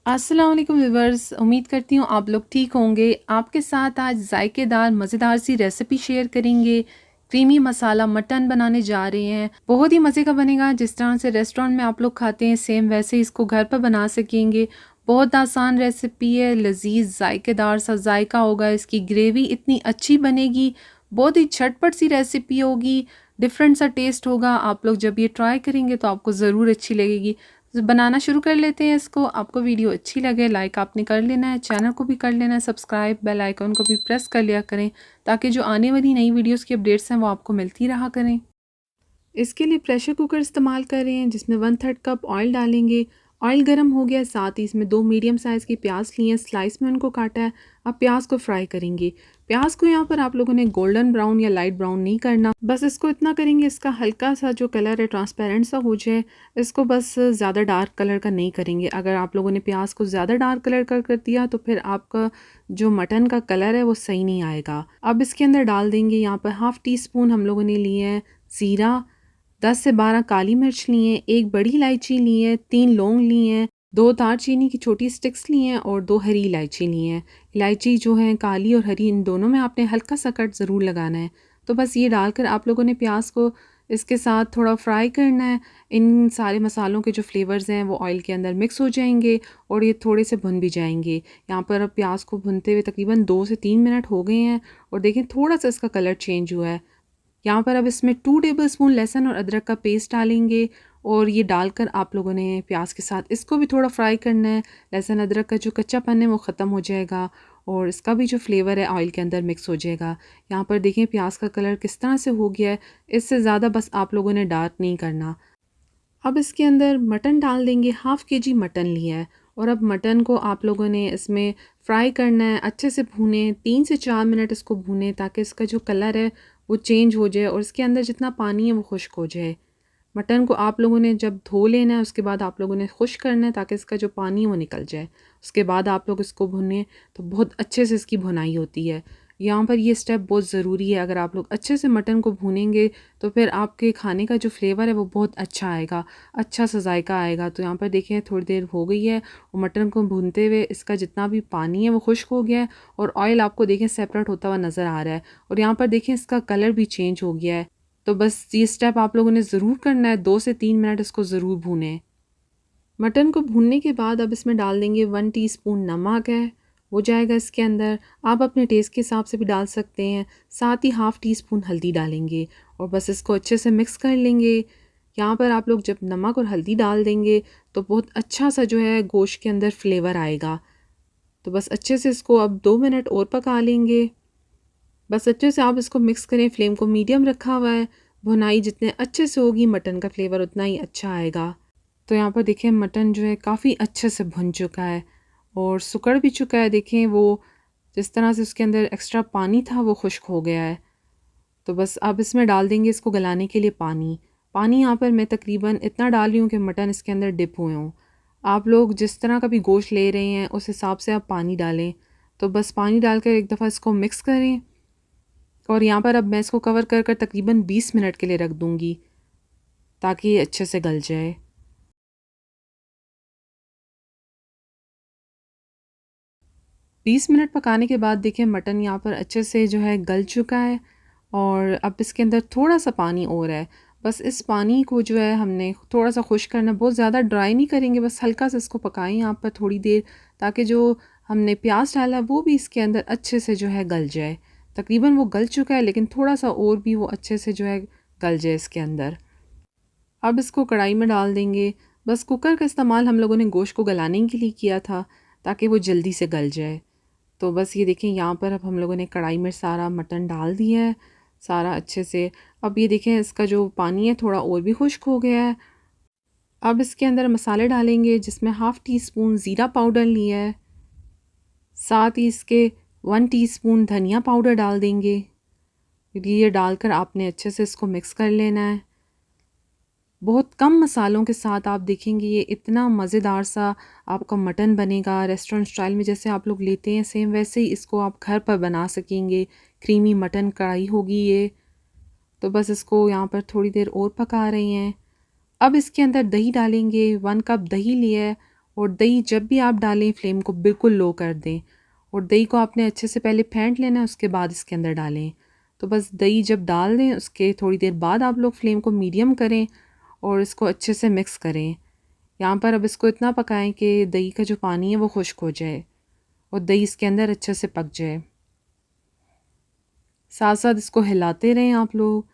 अस्सलाम वालेकुम व्यूवर्स, उम्मीद करती हूँ आप लोग ठीक होंगे। आपके साथ आज जायकेदार मज़ेदार सी रेसिपी शेयर करेंगे। क्रीमी मसाला मटन बनाने जा रहे हैं। बहुत ही मज़े का बनेगा। जिस तरह से रेस्टोरेंट में आप लोग खाते हैं सेम वैसे ही इसको घर पर बना सकेंगे। बहुत आसान रेसिपी है, लजीज जायकेदार सा जायका होगा। इसकी ग्रेवी इतनी अच्छी बनेगी, बहुत ही झटपट सी रेसिपी होगी, डिफरेंट सा टेस्ट होगा। आप लोग जब ये ट्राई करेंगे तो आपको ज़रूर अच्छी लगेगी। तो बनाना शुरू कर लेते हैं इसको। आपको वीडियो अच्छी लगे लाइक आपने कर लेना है, चैनल को भी कर लेना है सब्सक्राइब, बेल आइकन को भी प्रेस कर लिया करें ताकि जो आने वाली नई वीडियोस की अपडेट्स हैं वो आपको मिलती रहा करें। इसके लिए प्रेशर कुकर इस्तेमाल कर रहे हैं जिसमें 1/3 कप ऑयल डालेंगे। ऑयल गर्म हो गया, साथ ही इसमें 2 मीडियम साइज़ की प्याज लिए हैं, स्लाइस में उनको काटा है। अब प्याज को फ्राई करेंगे। प्याज को यहाँ पर आप लोगों ने गोल्डन ब्राउन या लाइट ब्राउन नहीं करना, बस इसको इतना करेंगे इसका हल्का सा जो कलर है ट्रांसपेरेंट सा हो जाए। इसको बस ज़्यादा डार्क कलर का नहीं करेंगे। अगर आप लोगों ने प्याज को ज़्यादा डार्क कलर का कर दिया तो फिर आपका जो मटन का कलर है वो सही नहीं आएगा। अब इसके अंदर डाल देंगे यहाँ पर हाफ़ टी स्पून हम लोगों ने लिए हैं ज़ीरा, 10 से 12 काली मिर्च ली हैं, 1 बड़ी इलायची ली है, 3 लौंग ली हैं, 2 दालचीनी की छोटी स्टिक्स ली हैं और 2 हरी इलायची ली हैं। इलायची जो है काली और हरी इन दोनों में आपने हल्का सा कट ज़रूर लगाना है। तो बस ये डालकर आप लोगों ने प्याज को इसके साथ थोड़ा फ्राई करना है। इन सारे मसालों के जो फ्लेवर्स हैं वो ऑयल के अंदर मिक्स हो जाएंगे और ये थोड़े से भुन भी जाएंगे। यहाँ पर अब प्याज को भुनते हुए तकरीबन 2 से 3 मिनट हो गए हैं और देखें थोड़ा सा इसका कलर चेंज हुआ है। यहाँ पर अब इसमें 2 टेबलस्पून लहसुन और अदरक का पेस्ट डालेंगे और ये डालकर आप लोगों ने प्याज के साथ इसको भी थोड़ा फ्राई करना है। लहसुन अदरक का जो कच्चापन है वो ख़त्म हो जाएगा और इसका भी जो फ्लेवर है ऑयल के अंदर मिक्स हो जाएगा। यहाँ पर देखें प्याज का कलर किस तरह से हो गया है। इससे ज़्यादा बस आप लोगों ने डार्क नहीं करना। अब इसके अंदर मटन डाल देंगे। हाफ़ केजी मटन लिया है और अब मटन को आप लोगों ने इसमें फ्राई करना है। अच्छे से भूनें, 3 से 4 मिनट इसको भूनें ताकि इसका जो कलर है वो चेंज हो जाए और इसके अंदर जितना पानी है वो खुश्क हो जाए। मटन को आप लोगों ने जब धो लेना है उसके बाद आप लोगों ने खुश्क करना है ताकि इसका जो पानी है वो निकल जाए। उसके बाद आप लोग इसको भुनें तो बहुत अच्छे से इसकी भुनाई होती है। यहाँ पर ये स्टेप बहुत ज़रूरी है। अगर आप लोग अच्छे से मटन को भूनेंगे तो फिर आपके खाने का जो फ्लेवर है वो बहुत अच्छा आएगा, अच्छा सा जायका आएगा। तो यहाँ पर देखें थोड़ी देर हो गई है और मटन को भूनते हुए इसका जितना भी पानी है वो खुश्क हो गया है और ऑयल आपको देखें सेपरेट होता हुआ नज़र आ रहा है और यहाँ पर देखें इसका कलर भी चेंज हो गया है। तो बस ये स्टेप आप लोगों ने ज़रूर करना है, 2 से 3 मिनट इसको ज़रूर भूनें। मटन को भूनने के बाद अब इसमें डाल देंगे 1 टीस्पून नमक है, वो जाएगा इसके अंदर। आप अपने टेस्ट के हिसाब से भी डाल सकते हैं। साथ ही हाफ़ टी स्पून हल्दी डालेंगे और बस इसको अच्छे से मिक्स कर लेंगे। यहाँ पर आप लोग जब नमक और हल्दी डाल देंगे तो बहुत अच्छा सा जो है गोश्त के अंदर फ्लेवर आएगा। तो बस अच्छे से इसको अब 2 मिनट और पका लेंगे। बस अच्छे से आप इसको मिक्स करें। फ्लेम को मीडियम रखा हुआ है। भुनाई जितने अच्छे से होगी मटन का फ्लेवर उतना ही अच्छा आएगा। तो यहाँ पर देखें मटन जो है काफ़ी अच्छे से भुन चुका है और सुकड़ भी चुका है। देखें वो जिस तरह से उसके अंदर एक्स्ट्रा पानी था वो खुश्क हो गया है। तो बस अब इसमें डाल देंगे इसको गलाने के लिए पानी। पानी यहाँ पर मैं तकरीबन इतना डाल रही हूँ कि मटन इसके अंदर डिप हुए हों। आप लोग जिस तरह का भी गोश्त ले रहे हैं उस हिसाब से आप पानी डालें। तो बस पानी डालकर एक दफ़ा इसको मिक्स करें और यहाँ पर अब मैं इसको कवर कर कर तकरीबन 20 मिनट के लिए रख दूँगी ताकि ये अच्छे से गल जाए। 20 मिनट पकाने के बाद देखिए मटन यहाँ पर अच्छे से जो है गल चुका है और अब इसके अंदर थोड़ा सा पानी और है। बस इस पानी को जो है हमने थोड़ा सा खुश्क करना, बहुत ज़्यादा ड्राई नहीं करेंगे, बस हल्का सा इसको पकाएं यहाँ पर थोड़ी देर ताकि जो हमने प्याज डाला वो भी इसके अंदर अच्छे से जो है गल जाए। तकरीबन वो गल चुका है लेकिन थोड़ा सा और भी वो अच्छे से जो है गल जाए इसके अंदर। अब इसको कढ़ाई में डाल देंगे। बस कुकर का इस्तेमाल हम लोगों ने गोश्त को गलाने के लिए किया था ताकि वो जल्दी से गल जाए। तो बस ये देखें यहाँ पर अब हम लोगों ने कढ़ाई में सारा मटन डाल दिया है, सारा अच्छे से। अब ये देखें इसका जो पानी है थोड़ा और भी खुश्क हो गया है। अब इसके अंदर मसाले डालेंगे जिसमें हाफ़ टी स्पून ज़ीरा पाउडर लिया है, साथ ही इसके 1 टीस्पून धनिया पाउडर डाल देंगे। ये डालकर आपने अच्छे से इसको मिक्स कर लेना है। बहुत कम मसालों के साथ आप देखेंगे ये इतना मज़ेदार सा आपका मटन बनेगा। रेस्टोरेंट स्टाइल में जैसे आप लोग लेते हैं सेम वैसे ही इसको आप घर पर बना सकेंगे। क्रीमी मटन कढ़ाई होगी ये। तो बस इसको यहाँ पर थोड़ी देर और पका रहे हैं। अब इसके अंदर दही डालेंगे। 1 कप दही लिया है और दही जब भी आप डालें फ्लेम को बिल्कुल लो कर दें, और दही को आपने अच्छे से पहले फेंट लेना है, उसके बाद इसके अंदर डालें। तो बस दही जब डाल दें उसके थोड़ी देर बाद आप लोग फ्लेम को मीडियम करें और इसको अच्छे से मिक्स करें। यहाँ पर अब इसको इतना पकाएं कि दही का जो पानी है वो खुश्क हो जाए और दही इसके अंदर अच्छे से पक जाए। साथ साथ इसको हिलाते रहें आप लोग।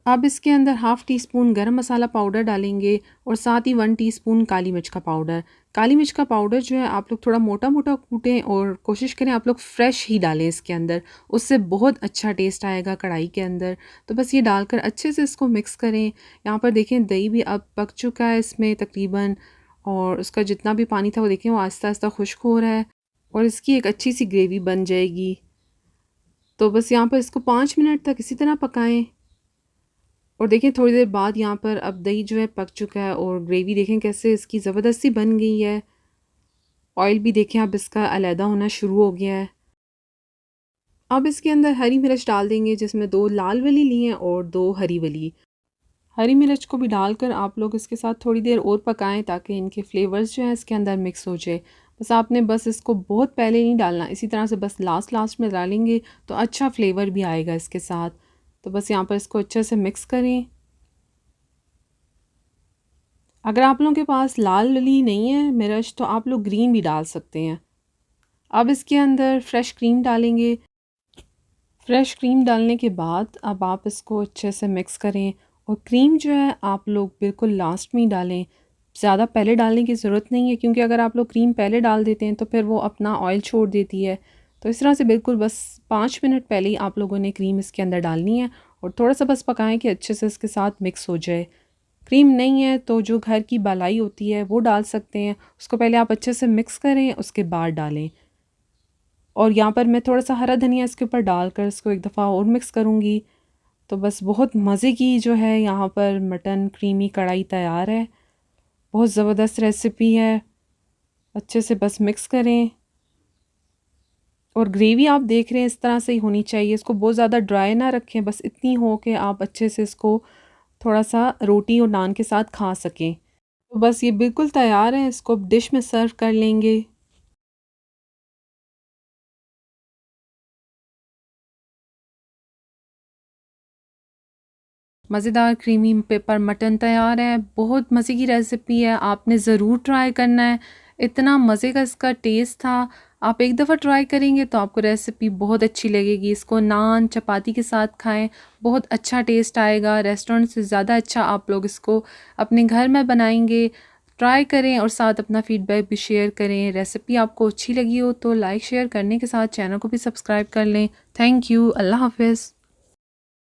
अब इसके अंदर हाफ़ टी स्पून गरम मसाला पाउडर डालेंगे और साथ ही 1 टीस्पून काली मिर्च का पाउडर। काली मिर्च का पाउडर जो है आप लोग थोड़ा मोटा मोटा कूटें और कोशिश करें आप लोग फ्रेश ही डालें इसके अंदर, उससे बहुत अच्छा टेस्ट आएगा कढ़ाई के अंदर। तो बस ये डालकर अच्छे से इसको मिक्स करें। यहाँ पर देखें दही भी अब पक चुका है इसमें तकरीबन, और उसका जितना भी पानी था वो देखें वो आहिस्ता आहिस्ता खुश्क हो रहा है और इसकी एक अच्छी सी ग्रेवी बन जाएगी। तो बस यहाँ पर इसको 5 मिनट तक इसी तरह पकाएं और देखिए थोड़ी देर बाद यहाँ पर अब दही जो है पक चुका है और ग्रेवी देखें कैसे इसकी ज़बरदस्ती बन गई है। ऑयल भी देखें अब इसका अलहदा होना शुरू हो गया है। अब इसके अंदर हरी मिर्च डाल देंगे, जिसमें 2 लाल वाली ली हैं और 2 हरी वाली। हरी मिर्च को भी डालकर आप लोग इसके साथ थोड़ी देर और पकाएं ताकि इनके फ्लेवर्स जो हैं इसके अंदर मिक्स हो जाए। बस आपने बस इसको बहुत पहले नहीं डालना, इसी तरह से बस लास्ट में डालेंगे तो अच्छा फ्लेवर भी आएगा इसके साथ। तो बस यहाँ पर इसको अच्छे से मिक्स करें। अगर आप लोगों के पास लाल वाली नहीं है मिर्च तो आप लोग ग्रीन भी डाल सकते हैं। अब इसके अंदर फ्रेश क्रीम डालेंगे। फ्रेश क्रीम डालने के बाद अब आप इसको अच्छे से मिक्स करें और क्रीम जो है आप लोग बिल्कुल लास्ट में ही डालें, ज़्यादा पहले डालने की ज़रूरत नहीं है, क्योंकि अगर आप लोग क्रीम पहले डाल देते हैं तो फिर वो अपना ऑयल छोड़ देती है। तो इस तरह से बिल्कुल बस 5 मिनट पहले ही आप लोगों ने क्रीम इसके अंदर डालनी है और थोड़ा सा बस पकाएं कि अच्छे से इसके साथ मिक्स हो जाए। क्रीम नहीं है तो जो घर की मलाई होती है वो डाल सकते हैं, उसको पहले आप अच्छे से मिक्स करें उसके बाद डालें। और यहाँ पर मैं थोड़ा सा हरा धनिया इसके ऊपर डालकर इसको एक दफ़ा और मिक्स करूँगी। तो बस बहुत मज़े की जो है यहाँ पर मटन क्रीमी कढ़ाई तैयार है। बहुत ज़बरदस्त रेसिपी है। अच्छे से बस मिक्स करें और ग्रेवी आप देख रहे हैं इस तरह से ही होनी चाहिए, इसको बहुत ज़्यादा ड्राई ना रखें, बस इतनी हो कि आप अच्छे से इसको थोड़ा सा रोटी और नान के साथ खा सकें। तो बस ये बिल्कुल तैयार है, इसको डिश में सर्व कर लेंगे। मज़ेदार क्रीमी पेपर मटन तैयार है। बहुत मज़े की रेसिपी है, आपने ज़रूर ट्राई करना है। इतना मज़े का इसका टेस्ट था, आप एक दफ़ा ट्राई करेंगे तो आपको रेसिपी बहुत अच्छी लगेगी। इसको नान चपाती के साथ खाएं, बहुत अच्छा टेस्ट आएगा। रेस्टोरेंट से ज़्यादा अच्छा आप लोग इसको अपने घर में बनाएंगे। ट्राई करें और साथ अपना फ़ीडबैक भी शेयर करें। रेसिपी आपको अच्छी लगी हो तो लाइक शेयर करने के साथ चैनल को भी सब्सक्राइब कर लें। Thank you. अल्लाह हाफ़िज़।